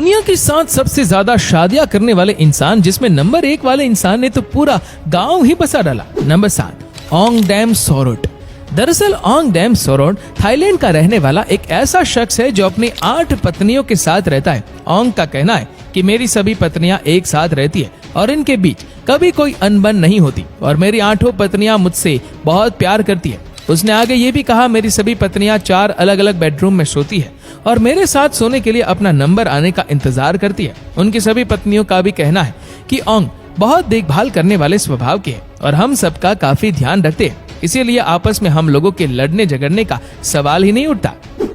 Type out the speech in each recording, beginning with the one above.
दुनिया की 7 सबसे ज्यादा शादियां करने वाले इंसान, जिसमें नंबर 1 वाले इंसान ने तो पूरा गांव ही बसा डाला। नंबर 7, ओंगडेम सोरोट। दरअसल ओंगडेम सोरोट थाईलैंड का रहने वाला एक ऐसा शख्स है जो अपनी 8 पत्नियों के साथ रहता है। ओंग का कहना है कि मेरी सभी पत्नियां एक साथ रहती है और इनके बीच कभी कोई अनबन नहीं होती और मेरी 8 पत्नियां मुझसे बहुत प्यार करती है। उसने आगे ये भी कहा, मेरी सभी पत्नियां 4 अलग अलग बेडरूम में सोती है और मेरे साथ सोने के लिए अपना नंबर आने का इंतजार करती है। उनकी सभी पत्नियों का भी कहना है कि ओंग बहुत देखभाल करने वाले स्वभाव के हैं और हम सबका काफी ध्यान रखते हैं, इसीलिए आपस में हम लोगों के लड़ने झगड़ने का सवाल ही नहीं उठता।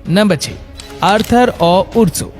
नंबर 6, आर्थर ओ उर्सो।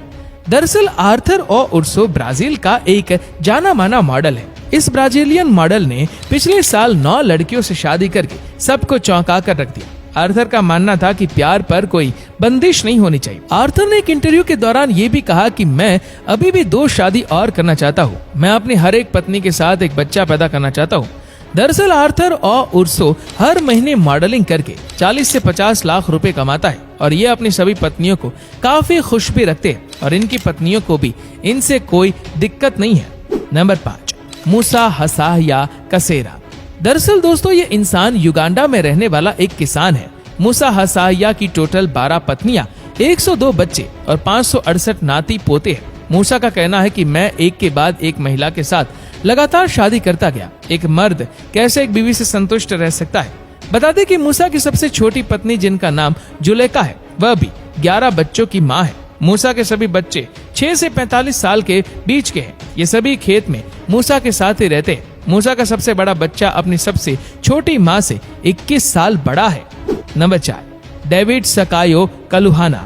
दरअसल आर्थर ओ उर्सो ब्राजील का एक जाना माना मॉडल है। इस ब्राजीलियन मॉडल ने पिछले साल 9 लड़कियों से शादी करके सबको चौंका कर रख दिया। आर्थर का मानना था कि प्यार पर कोई बंदिश नहीं होनी चाहिए। आर्थर ने एक इंटरव्यू के दौरान ये भी कहा कि मैं अभी भी 2 शादी और करना चाहता हूँ। मैं अपनी हर एक पत्नी के साथ एक बच्चा पैदा करना चाहता हूँ। दरअसल आर्थर ओ उर्सो हर महीने मॉडलिंग करके 40 से 50 लाख रुपए कमाता है और ये अपनी सभी पत्नियों को काफी खुश भी रखते हैं और इनकी पत्नियों को भी इनसे कोई दिक्कत नहीं है। नंबर 5, मूसा हसाया कसेरा। दरअसल दोस्तों ये इंसान युगांडा में रहने वाला एक किसान है। मूसा हसाया की टोटल 12 पत्नियां, 102 बच्चे और 568 नाती पोते हैं। मूसा का कहना है कि मैं एक के बाद एक महिला के साथ लगातार शादी करता गया। एक मर्द कैसे एक बीवी से संतुष्ट रह सकता है। बता दें कि मूसा की सबसे छोटी पत्नी, जिनका नाम जुलेखा है, वह भी 11 बच्चों की माँ है। मूसा के सभी बच्चे 6 से 45 साल के बीच के हैं। ये सभी खेत में मूसा के साथ ही रहते हैं। मूसा का सबसे बड़ा बच्चा अपनी सबसे छोटी माँ से 21 साल बड़ा है। Number 4, David Sakayo Kaluhana.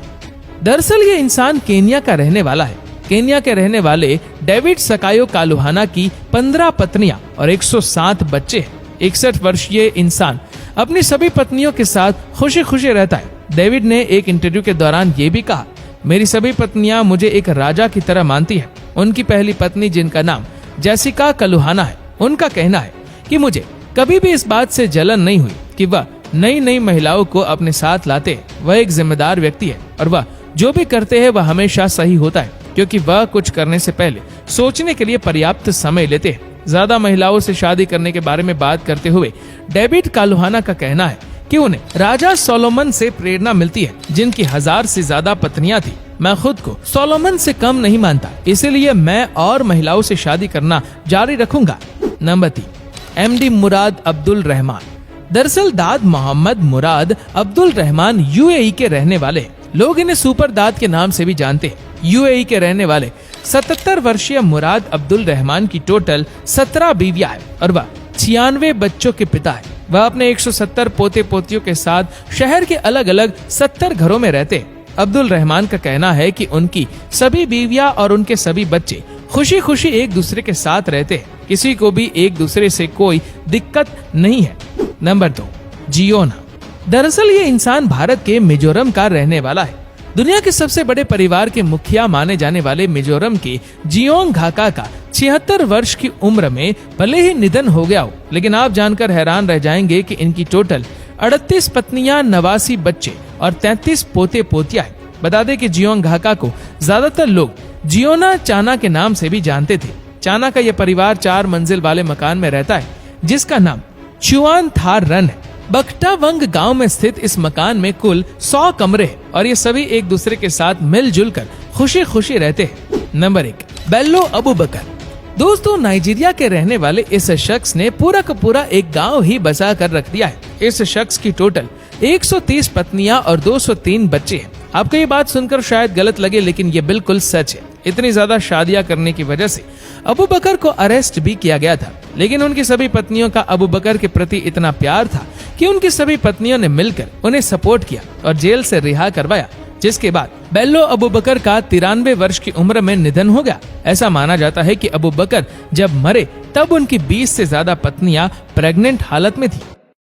दरअसल ये इंसान केन्या का रहने वाला है। केन्या के रहने वाले डेविड सकायो कालुहाना की 15 पत्नियां और 107 बच्चे हैं। 61 वर्षीय इंसान अपनी सभी पत्नियों के साथ खुशी खुशी रहता है। डेविड ने एक इंटरव्यू के दौरान ये भी कहा, मेरी सभी पत्नियां मुझे एक राजा की तरह मानती हैं। उनकी पहली पत्नी, जिनका नाम जेसिका कलुहाना है, उनका कहना है कि मुझे कभी भी इस बात से जलन नहीं हुई कि वह नई नई महिलाओं को अपने साथ लाते हैं। वह एक जिम्मेदार व्यक्ति है और वह जो भी करते हैं वह हमेशा सही होता है, क्योंकि वह कुछ करने से पहले सोचने के लिए पर्याप्त समय लेते हैं। ज्यादा महिलाओं से शादी करने के बारे में बात करते हुए डेविड कालुहाना का कहना है कि उन्हें राजा सोलोमन से प्रेरणा मिलती है, जिनकी 1000 से ज्यादा पत्नियां थी। मैं खुद को सोलोमन से कम नहीं मानता, इसीलिए मैं और महिलाओं से शादी करना जारी रखूंगा। नंबर 3, एमडी मुराद अब्दुल रहमान। दरअसल दाद मोहम्मद मुराद अब्दुल रहमान यूएई के रहने वाले हैं। लोग इन्हें सुपर दाद के नाम से भी जानते हैं। यूएई के रहने वाले 77 वर्षीय मुराद अब्दुल रहमान की टोटल 17 बीवियां हैं और वह 96 बच्चों के पिता है। वह अपने 170 पोते पोतियों के साथ शहर के अलग अलग 70 घरों में रहते हैं। अब्दुल रहमान का कहना है कि उनकी सभी बीवियां और उनके सभी बच्चे खुशी खुशी एक दूसरे के साथ रहते हैं। किसी को भी एक दूसरे से कोई दिक्कत नहीं है। नंबर 2, जियोना। दरअसल ये इंसान भारत के मिजोरम का रहने वाला है। दुनिया के सबसे बड़े परिवार के मुखिया माने जाने वाले मिजोरम के जियोंग घाका का 76 वर्ष की उम्र में भले ही निधन हो गया हो, लेकिन आप जानकर हैरान रह जाएंगे कि इनकी टोटल 38 पत्नियां, 89 बच्चे और 33 पोते पोतियां हैं। बता दें कि जियोंग घाका को ज्यादातर लोग जियोना चाना के नाम से भी जानते थे। चाना का यह परिवार 4 मंजिल वाले मकान में रहता है, जिसका नाम चुआन थार रन है। बख्टावंग गांव में स्थित इस मकान में कुल 100 कमरे हैं और ये सभी एक दूसरे के साथ मिलजुल कर खुशी खुशी रहते हैं। नंबर 1, बेल्लो अबूबकर। दोस्तों नाइजीरिया के रहने वाले इस शख्स ने पूरा का पूरा एक गांव ही बसा कर रख दिया है। इस शख्स की टोटल 130 पत्नियां और 203 बच्चे हैं। आपको ये बात सुनकर शायद गलत लगे, लेकिन ये बिल्कुल सच है। इतनी ज्यादा शादियां करने की वजह से अबू बकर को अरेस्ट भी किया गया था, लेकिन उनकी सभी पत्नियों का अबू बकर के प्रति इतना प्यार था कि उनकी सभी पत्नियों ने मिलकर उन्हें सपोर्ट किया और जेल से रिहा करवाया, जिसके बाद बेल्लो अबू बकर का 93 वर्ष की उम्र में निधन हो गया। ऐसा माना जाता है कि अबू बकर जब मरे तब उनकी 20 से ज्यादा पत्नियां प्रेग्नेंट हालत में थी।